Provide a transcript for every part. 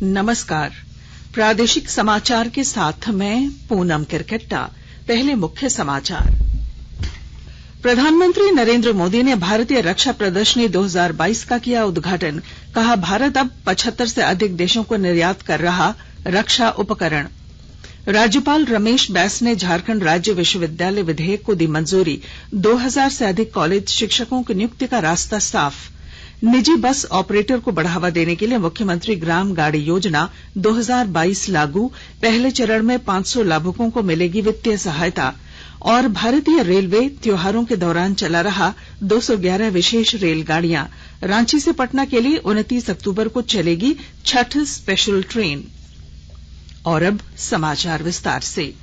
नमस्कार। प्रादेशिक समाचार के साथ मैं पूनम किरकेट्टा। पहले मुख्य समाचार। प्रधानमंत्री नरेंद्र मोदी ने भारतीय रक्षा प्रदर्शनी 2022 का किया उद्घाटन। कहा, भारत अब 75 से अधिक देशों को निर्यात कर रहा रक्षा उपकरण। राज्यपाल रमेश बैस ने झारखंड राज्य विश्वविद्यालय विधेयक को दी मंजूरी। 2000 से अधिक कॉलेज शिक्षकों की नियुक्ति का रास्ता साफ। निजी बस ऑपरेटर को बढ़ावा देने के लिए मुख्यमंत्री ग्राम गाड़ी योजना 2022 लागू। पहले चरण में 500 लाभुकों को मिलेगी वित्तीय सहायता। और भारतीय रेलवे त्योहारों के दौरान चला रहा 211 विशेष रेलगाड़ियां। रांची से पटना के लिए 29 अक्टूबर को चलेगी छठ स्पेशल ट्रेन। और अब समाचार विस्तार से।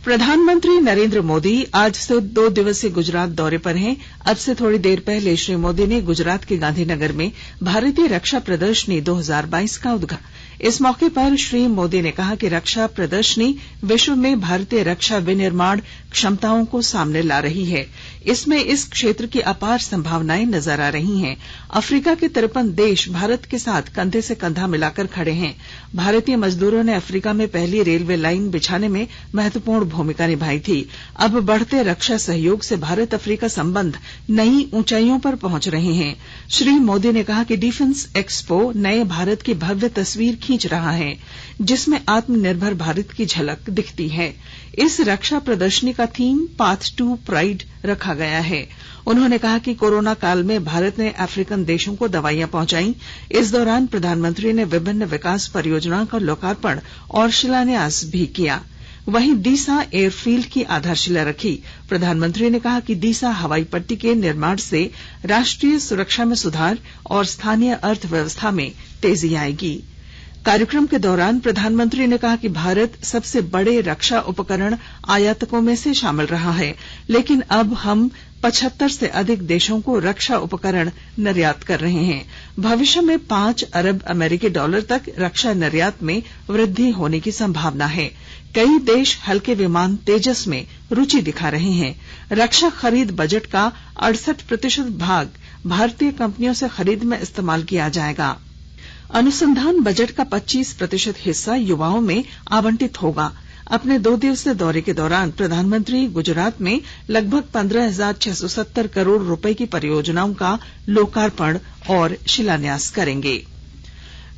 प्रधानमंत्री नरेंद्र मोदी आज से 2 दिवसीय गुजरात दौरे पर हैं। अब से थोड़ी देर पहले श्री मोदी ने गुजरात के गांधीनगर में भारतीय रक्षा प्रदर्शनी 2022 का उद्घाटन। इस मौके पर श्री मोदी ने कहा कि रक्षा प्रदर्शनी विश्व में भारतीय रक्षा विनिर्माण क्षमताओं को सामने ला रही है। इसमें इस क्षेत्र की अपार संभावनाएं नजर आ रही हैं। अफ्रीका के 53 देश भारत के साथ कंधे से कंधा मिलाकर खड़े हैं। भारतीय मजदूरों ने अफ्रीका में पहली रेलवे लाइन बिछाने में महत्वपूर्ण भूमिका निभाई थी। अब बढ़ते रक्षा सहयोग से भारत अफ्रीका संबंध नई ऊंचाइयों पर पहुंच रहे हैं। श्री मोदी ने कहा कि डिफेंस एक्सपो नए भारत की भव्य तस्वीर खींच रहा है, जिसमें आत्मनिर्भर भारत की झलक दिखती है। इस रक्षा प्रदर्शनी का थीम पाथ टू प्राइड रखा गया है। उन्होंने कहा कि कोरोना काल में भारत ने अफ्रीकन देशों को दवाइयां पहुंचाई। इस दौरान प्रधानमंत्री ने विभिन्न विकास परियोजनाओं का लोकार्पण और शिलान्यास भी किया। वहीं दीसा एयरफील्ड की आधारशिला रखी। प्रधानमंत्री ने कहा कि दीसा हवाई पट्टी के निर्माण से राष्ट्रीय सुरक्षा में सुधार और स्थानीय अर्थव्यवस्था में तेजी आएगी। कार्यक्रम के दौरान प्रधानमंत्री ने कहा कि भारत सबसे बड़े रक्षा उपकरण आयातकों में से शामिल रहा है, लेकिन अब हम 75 से अधिक देशों को रक्षा उपकरण निर्यात कर रहे हैं। भविष्य में 5 अरब अमेरिकी डॉलर तक रक्षा निर्यात में वृद्धि होने की संभावना है। कई देश हल्के विमान तेजस में रुचि दिखा रहे हैं। रक्षा खरीद बजट का 68% भाग भारतीय कंपनियों से खरीद में इस्तेमाल किया जाएगा। अनुसंधान बजट का 25% हिस्सा युवाओं में आवंटित होगा। अपने 2 दिवसीय दौरे के दौरान प्रधानमंत्री गुजरात में लगभग 15,670 करोड़ रुपए की परियोजनाओं का लोकार्पण और शिलान्यास करेंगे।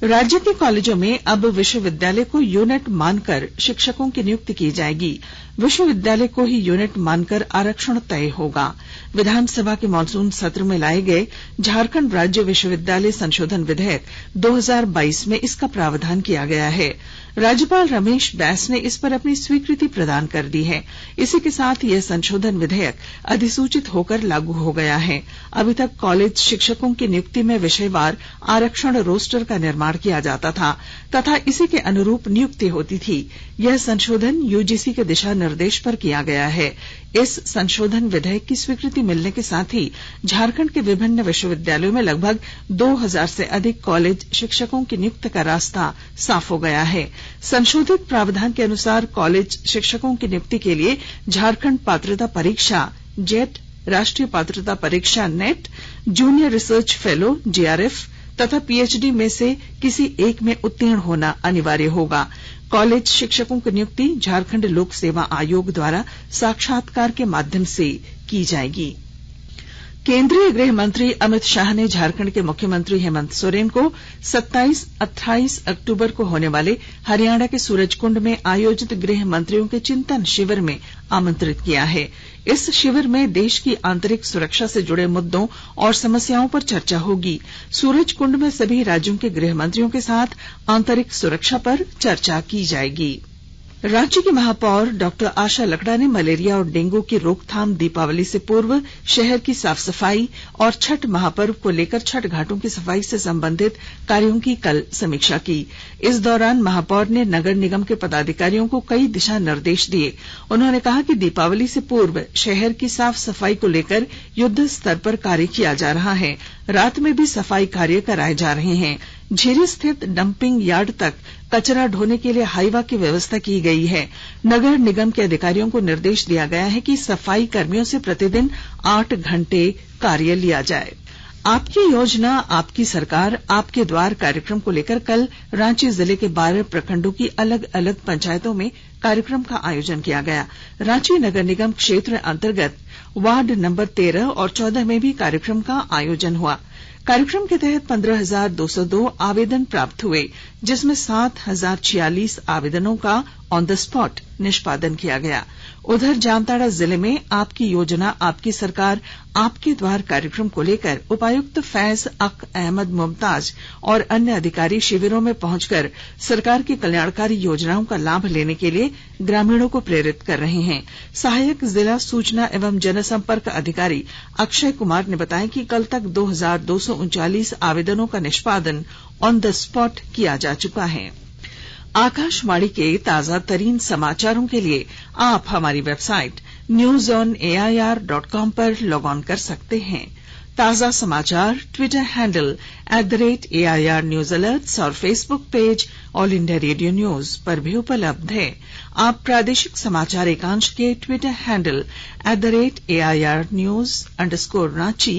राज्य के कॉलेजों में अब विश्वविद्यालय को यूनिट मानकर शिक्षकों की नियुक्ति की जाएगी। विश्वविद्यालय को ही यूनिट मानकर आरक्षण तय होगा। विधानसभा के मॉनसून सत्र में लाए गए झारखंड राज्य विश्वविद्यालय संशोधन विधेयक 2022 में इसका प्रावधान किया गया है। राज्यपाल रमेश बैस ने इस पर अपनी स्वीकृति प्रदान कर दी है। इसी के साथ यह संशोधन विधेयक अधिसूचित होकर लागू हो गया है। अभी तक कॉलेज शिक्षकों की नियुक्ति में विषयवार आरक्षण रोस्टर का निर्माण किया जाता था तथा इसी के अनुरूप नियुक्ति होती थी। यह संशोधन यूजीसी के दिशा निर्देश पर किया गया है। इस संशोधन विधेयक की स्वीकृति मिलने के साथ ही झारखंड के विभिन्न विश्वविद्यालयों में लगभग 2000 से अधिक कॉलेज शिक्षकों की नियुक्ति का रास्ता साफ हो गया है। संशोधित प्रावधान के अनुसार कॉलेज शिक्षकों की नियुक्ति के लिए झारखंड पात्रता परीक्षा जेट, राष्ट्रीय पात्रता परीक्षा net, junior research fellow JRF तथा पीएचडी में से किसी एक में उत्तीर्ण होना अनिवार्य होगा। कॉलेज शिक्षकों की नियुक्ति झारखंड लोक सेवा आयोग द्वारा साक्षात्कार के माध्यम से की जाएगी। केंद्रीय गृह मंत्री अमित शाह ने झारखंड के मुख्यमंत्री हेमंत सोरेन को 27-28 अक्टूबर को होने वाले हरियाणा के सूरजकुंड में आयोजित गृह मंत्रियों के चिंतन शिविर में आमंत्रित किया है। इस शिविर में देश की आंतरिक सुरक्षा से जुड़े मुद्दों और समस्याओं पर चर्चा होगी। सूरजकुंड में सभी राज्यों के गृह मंत्रियों के साथ आंतरिक सुरक्षा पर चर्चा की जाएगी। रांची की महापौर डॉक्टर आशा लकड़ा ने मलेरिया और डेंगू की रोकथाम, दीपावली से पूर्व शहर की साफ सफाई और छठ महापर्व को लेकर छठ घाटों की सफाई से संबंधित कार्यों की कल समीक्षा की। इस दौरान महापौर ने नगर निगम के पदाधिकारियों को कई दिशा निर्देश दिए। उन्होंने कहा कि दीपावली से पूर्व शहर की साफ सफाई को लेकर युद्ध स्तर पर कार्य किया जा रहा है। रात में भी सफाई कार्य कराए जा रहे हैं। झीरी स्थित डंपिंग यार्ड तक कचरा ढोने के लिए हाईवा की व्यवस्था की गई है। नगर निगम के अधिकारियों को निर्देश दिया गया है कि सफाई कर्मियों से प्रतिदिन 8 घंटे कार्य लिया जाए। आपकी योजना आपकी सरकार आपके द्वार कार्यक्रम को लेकर कल रांची जिले के 12 प्रखंडों की अलग अलग पंचायतों में कार्यक्रम का आयोजन किया गया। रांची नगर निगम क्षेत्र अंतर्गत वार्ड नंबर 13 और 14 में भी कार्यक्रम का आयोजन हुआ। कार्यक्रम के तहत 15,202 आवेदन प्राप्त हुए, जिसमें 7,046 आवेदनों का ऑन द स्पॉट निष्पादन किया गया। उधर जामताड़ा जिले में आपकी योजना आपकी सरकार आपके द्वार कार्यक्रम को लेकर उपायुक्त फैज अक अहमद मुमताज और अन्य अधिकारी शिविरों में पहुंचकर सरकार की कल्याणकारी योजनाओं का लाभ लेने के लिए ग्रामीणों को प्रेरित कर रहे हैं। सहायक जिला सूचना एवं जनसंपर्क अधिकारी अक्षय कुमार ने बताया कि कल तक 2,239 आवेदनों का निष्पादन ऑन द स्पॉट किया जा चुका है। आकाशवाणी के ताजा तरीन समाचारों के लिए आप हमारी वेबसाइट newsonair.com पर लॉग ऑन कर सकते हैं। ताजा समाचार Twitter handle @AIR news alerts और Facebook page All India Radio News पर भी उपलब्ध है। आप प्रादेशिक समाचार एकांश के ट्विटर हैंडल @AIR news_रांची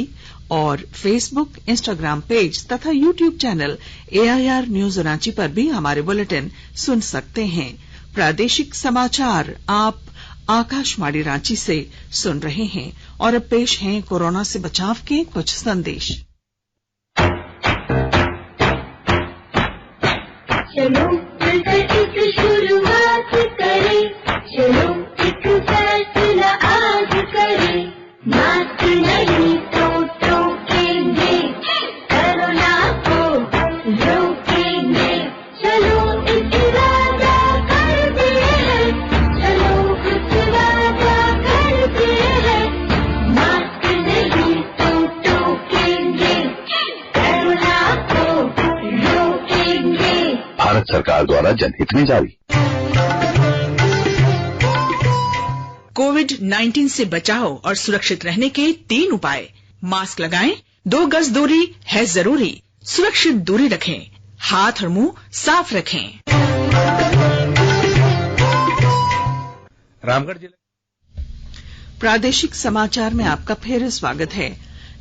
और फेसबुक, इंस्टाग्राम पेज तथा YouTube channel AIR news Ranchi पर भी हमारे बुलेटिन सुन सकते हैं। प्रादेशिक समाचार आप आकाशवाणी रांची से सुन रहे हैं और अब पेश हैं कोरोना से बचाव के कुछ संदेश। चलो मिलकर एक शुरुआत करें, चलो एक फैसला आज करें, मास्क नहीं तो टोकेंगे, कोरोना को रोकेंगे, चलो एक वादा करते हैं, चलो कुछ वादा करते हैं, मास्क नहीं तो टोकेंगे, कोरोना को रोकेंगे। भारत सरकार द्वारा जनहित में जारी। कोविड-19 से बचाव और सुरक्षित रहने के 3 उपाय। मास्क लगाएं, 2 गज दूरी है जरूरी, सुरक्षित दूरी रखें, हाथ और मुंह साफ रखें। रामगढ़ जिले प्रादेशिक समाचार में आपका फिर स्वागत है।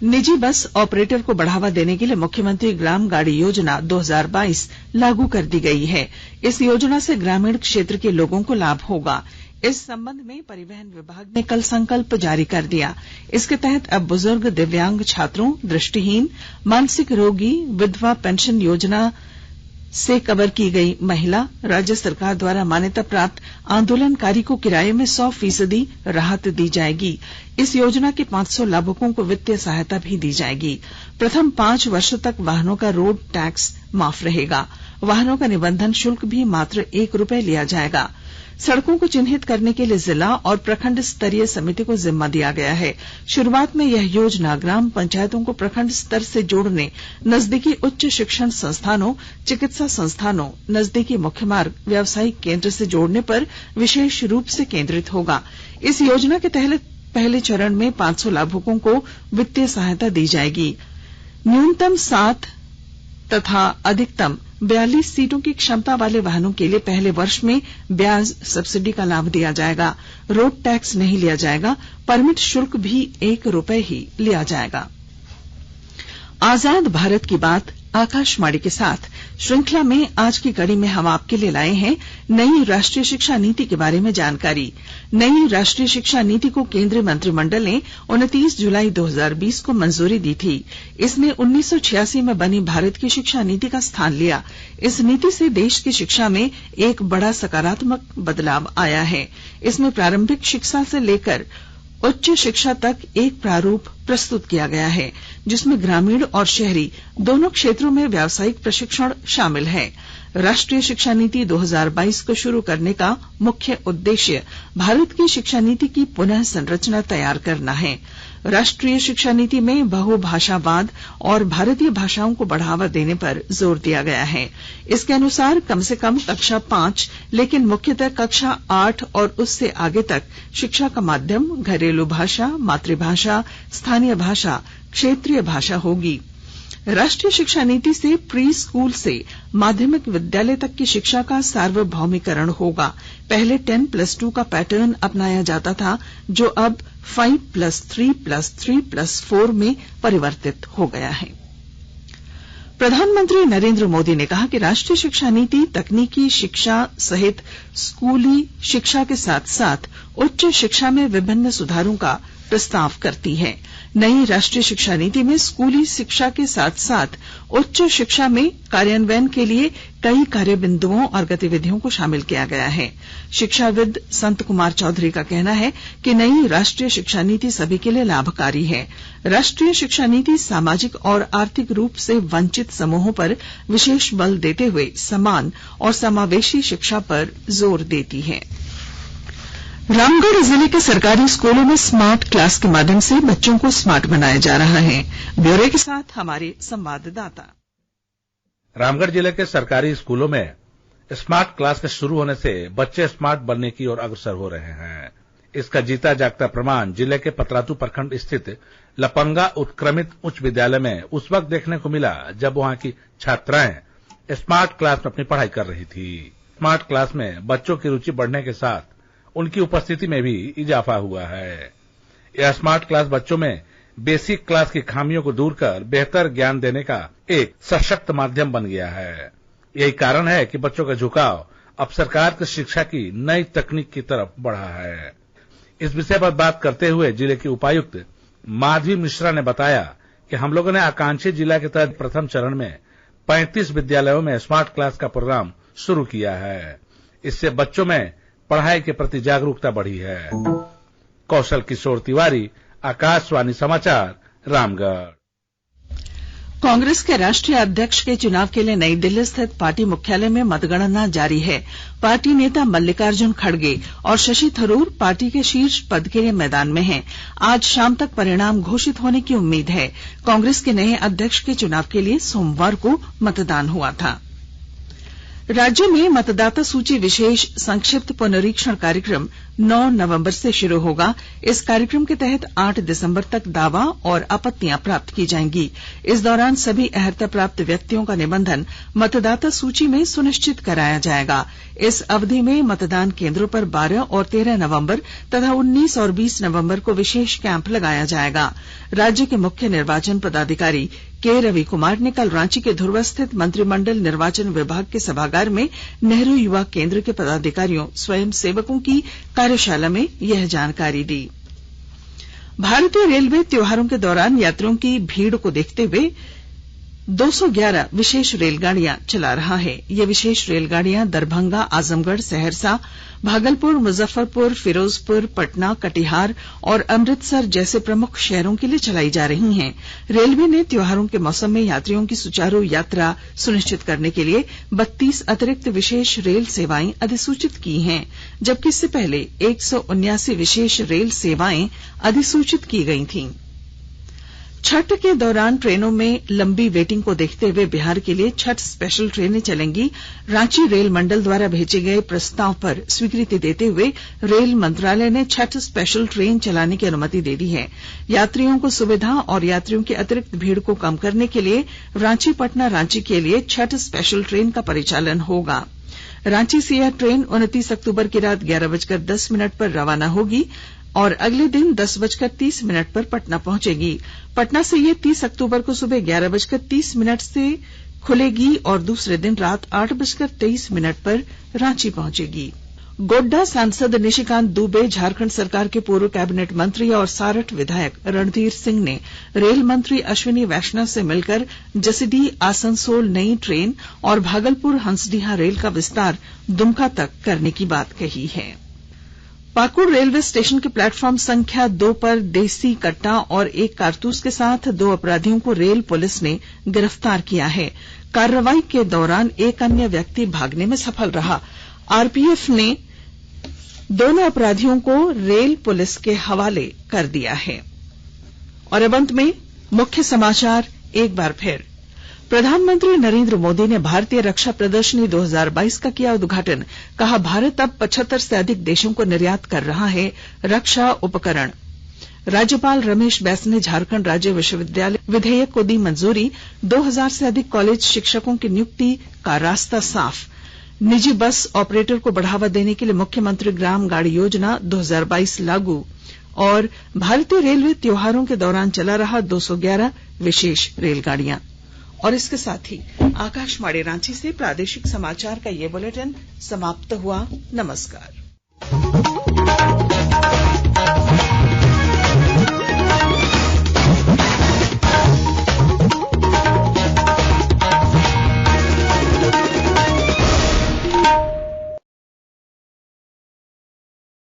निजी बस ऑपरेटर को बढ़ावा देने के लिए मुख्यमंत्री ग्राम गाड़ी योजना 2022 लागू कर दी गई है। इस योजना से ग्रामीण क्षेत्र के लोगों को लाभ होगा। इस संबंध में परिवहन विभाग ने कल संकल्प जारी कर दिया। इसके तहत अब बुजुर्ग, दिव्यांग, छात्रों, दृष्टिहीन, मानसिक रोगी, विधवा पेंशन योजना से कवर की गई महिला, राज्य सरकार द्वारा मान्यता प्राप्त आंदोलनकारी को किराए में 100% राहत दी जाएगी। इस योजना के 500 लाभुकों को वित्तीय सहायता भी दी जाएगी। प्रथम 5 वर्षों तक वाहनों का रोड टैक्स माफ रहेगा। वाहनों का निबंधन शुल्क भी मात्र ₹1 लिया जाएगा। सड़कों को चिन्हित करने के लिए जिला और प्रखंड स्तरीय समिति को जिम्मा दिया गया है। शुरुआत में यह योजना ग्राम पंचायतों को प्रखंड स्तर से जोड़ने, नजदीकी उच्च शिक्षण संस्थानों, चिकित्सा संस्थानों, नजदीकी मुख्य मार्ग, व्यावसायिक केंद्र से जोड़ने पर विशेष रूप से केंद्रित होगा। इस योजना के तहत पहले चरण में 500 लाभुकों को वित्तीय सहायता दी जाएगी। न्यूनतम 7 तथा अधिकतम 42 सीटों की क्षमता वाले वाहनों के लिए पहले वर्ष में ब्याज सब्सिडी का लाभ दिया जाएगा। रोड टैक्स नहीं लिया जाएगा। परमिट शुल्क भी ₹1 ही लिया जाएगा। आजाद भारत की बात आकाशवाणी के साथ श्रृंखला में आज की कड़ी में हम आपके लिए लाए हैं नई राष्ट्रीय शिक्षा नीति के बारे में जानकारी। नई राष्ट्रीय शिक्षा नीति को केंद्रीय मंत्रिमंडल ने 29 जुलाई 2020 को मंजूरी दी थी। इसने 1986 में बनी भारत की शिक्षा नीति का स्थान लिया। इस नीति से देश की शिक्षा में एक बड़ा सकारात्मक बदलाव आया है। इसमें प्रारंभिक शिक्षा से लेकर उच्च शिक्षा तक एक प्रारूप प्रस्तुत किया गया है, जिसमें ग्रामीण और शहरी दोनों क्षेत्रों में व्यावसायिक प्रशिक्षण शामिल है। राष्ट्रीय शिक्षा नीति 2022 को शुरू करने का मुख्य उद्देश्य भारत की शिक्षा नीति की पुनः संरचना तैयार करना है। राष्ट्रीय शिक्षा नीति में बहुभाषावाद और भारतीय भाषाओं को बढ़ावा देने पर जोर दिया गया है। इसके अनुसार कम से कम कक्षा 5 लेकिन मुख्यतः कक्षा 8 और उससे आगे तक शिक्षा का माध्यम घरेलू भाषा, मातृभाषा, स्थानीय भाषा, क्षेत्रीय भाषा होगी। राष्ट्रीय शिक्षा नीति से प्री स्कूल से माध्यमिक विद्यालय तक की शिक्षा का सार्वभौमिकरण होगा। पहले 10+2 का पैटर्न अपनाया जाता था, जो अब 5+3+3+4 में परिवर्तित हो गया है। प्रधानमंत्री नरेंद्र मोदी ने कहा कि राष्ट्रीय शिक्षा नीति तकनीकी शिक्षा सहित स्कूली शिक्षा के साथ साथ उच्च शिक्षा में विभिन्न सुधारों का प्रस्ताव करती है। नई राष्ट्रीय शिक्षा नीति में स्कूली शिक्षा के साथ साथ उच्च शिक्षा में कार्यान्वयन के लिए कई कार्य बिंदुओं और गतिविधियों को शामिल किया गया है। शिक्षाविद संत कुमार चौधरी का कहना है कि नई राष्ट्रीय शिक्षा नीति सभी के लिए लाभकारी है। राष्ट्रीय शिक्षा नीति सामाजिक और आर्थिक रूप से वंचित समूहों पर विशेष बल देते हुए समान और समावेशी शिक्षा पर जोर देती है। रामगढ़ जिले के सरकारी स्कूलों में स्मार्ट क्लास के माध्यम से बच्चों को स्मार्ट बनाया जा रहा है। ब्यौरे के साथ हमारे संवाददाता। रामगढ़ जिले के सरकारी स्कूलों में स्मार्ट क्लास के शुरू होने से बच्चे स्मार्ट बनने की ओर अग्रसर हो रहे हैं। इसका जीता जागता प्रमाण जिले के पतरातू प्रखंड स्थित लपंगा उत्क्रमित उच्च विद्यालय में उस वक्त देखने को मिला जब वहां की छात्राएं स्मार्ट क्लास में अपनी पढ़ाई कर रही थी। स्मार्ट क्लास में बच्चों की रुचि बढ़ने के साथ उनकी उपस्थिति में भी इजाफा हुआ है। यह स्मार्ट क्लास बच्चों में बेसिक क्लास की खामियों को दूर कर बेहतर ज्ञान देने का एक सशक्त माध्यम बन गया है। यही कारण है कि बच्चों का झुकाव अब सरकार की शिक्षा की नई तकनीक की तरफ बढ़ा है। इस विषय पर बात करते हुए जिले की उपायुक्त माधवी मिश्रा ने बताया कि हम लोगों ने आकांक्षी जिला के तहत प्रथम चरण में 35 विद्यालयों में स्मार्ट क्लास का प्रोग्राम शुरू किया है। इससे बच्चों में पढ़ाई के प्रति जागरूकता बढ़ी है। कौशल किशोर तिवारी, आकाशवाणी समाचार, रामगढ़। कांग्रेस के राष्ट्रीय अध्यक्ष के चुनाव के लिए नई दिल्ली स्थित पार्टी मुख्यालय में मतगणना जारी है। पार्टी नेता मल्लिकार्जुन खड़गे और शशि थरूर पार्टी के शीर्ष पद के लिए मैदान में हैं। आज शाम तक परिणाम घोषित होने की उम्मीद है। कांग्रेस के नए अध्यक्ष के चुनाव के लिए सोमवार को मतदान हुआ था। राज्य में मतदाता सूची विशेष संक्षिप्त पुनरीक्षण कार्यक्रम 9 नवंबर से शुरू होगा। इस कार्यक्रम के तहत 8 दिसंबर तक दावा और आपत्तियां प्राप्त की जाएंगी। इस दौरान सभी अर्हता प्राप्त व्यक्तियों का निबंधन मतदाता सूची में सुनिश्चित कराया जाएगा। इस अवधि में मतदान केंद्रों पर 12 और 13 नवंबर तथा 19 और 20 नवंबर को विशेष कैंप लगाया जाएगा। राज्य के मुख्य निर्वाचन पदाधिकारी के रवि कुमार ने कल रांची के धुर्वा स्थित मंत्रिमंडल निर्वाचन विभाग के सभागार में नेहरू युवा केंद्र के पदाधिकारियों स्वयं सेवकों की कार्यशाला में यह जानकारी दी। भारतीय रेलवे त्योहारों के दौरान यात्रियों की भीड़ को देखते हुए 211 विशेष रेलगाड़ियां चला रहा है। ये विशेष रेलगाड़ियां दरभंगा, आजमगढ़, सहरसा, भागलपुर, मुजफ्फरपुर, फिरोजपुर, पटना, कटिहार और अमृतसर जैसे प्रमुख शहरों के लिए चलाई जा रही हैं। रेलवे ने त्योहारों के मौसम में यात्रियों की सुचारू यात्रा सुनिश्चित करने के लिए 32 अतिरिक्त विशेष रेल सेवाएं अधिसूचित की हैं, जबकि इससे पहले 179 विशेष रेल सेवाएं अधिसूचित की गई थीं। छठ के दौरान ट्रेनों में लंबी वेटिंग को देखते हुए बिहार के लिए छठ स्पेशल ट्रेनें चलेंगी। रांची रेल मंडल द्वारा भेजे गए प्रस्ताव पर स्वीकृति देते हुए रेल मंत्रालय ने छठ स्पेशल ट्रेन चलाने की अनुमति दे दी है। यात्रियों को सुविधा और यात्रियों की अतिरिक्त भीड़ को कम करने के लिए रांची पटना रांची के लिए छठ स्पेशल ट्रेन का परिचालन होगा। रांची से यह ट्रेन 29 अक्टूबर की रात 11:10 पर रवाना होगी और अगले दिन 10:30 पर पटना पहुंचेगी। पटना से ये 30 अक्टूबर को सुबह 11:30 से खुलेगी और दूसरे दिन रात 8:23 पर रांची पहुंचेगी। गोड्डा सांसद निशिकांत दुबे, झारखंड सरकार के पूर्व कैबिनेट मंत्री और सारठ विधायक रणधीर सिंह ने रेल मंत्री अश्विनी वैष्णव से मिलकर जसीडीह आसनसोल नई ट्रेन और भागलपुर हंसडीहा रेल का विस्तार दुमका तक करने की बात कही है। पाकुड़ रेलवे स्टेशन के प्लेटफॉर्म संख्या 2 पर देसी कट्टा और एक कारतूस के साथ 2 अपराधियों को रेल पुलिस ने गिरफ्तार किया है। कार्रवाई के दौरान एक अन्य व्यक्ति भागने में सफल रहा। आरपीएफ ने दोनों अपराधियों को रेल पुलिस के हवाले कर दिया है। और अब अंत में मुख्य समाचार एक बार फिर। प्रधानमंत्री नरेंद्र मोदी ने भारतीय रक्षा प्रदर्शनी 2022 का किया उद्घाटन। कहा, भारत अब 75 से अधिक देशों को निर्यात कर रहा है रक्षा उपकरण। राज्यपाल रमेश बैस ने झारखंड राज्य विश्वविद्यालय विधेयक को दी मंजूरी। 2000 से अधिक कॉलेज शिक्षकों की नियुक्ति का रास्ता साफ। निजी बस ऑपरेटर को बढ़ावा देने के लिए मुख्यमंत्री ग्राम गाड़ी योजना 2022 लागू। और भारतीय रेलवे त्योहारों के दौरान चला रहा 211 विशेष रेलगाड़ियां। और इसके साथ ही आकाशवाणी रांची से प्रादेशिक समाचार का ये बुलेटिन समाप्त हुआ। नमस्कार।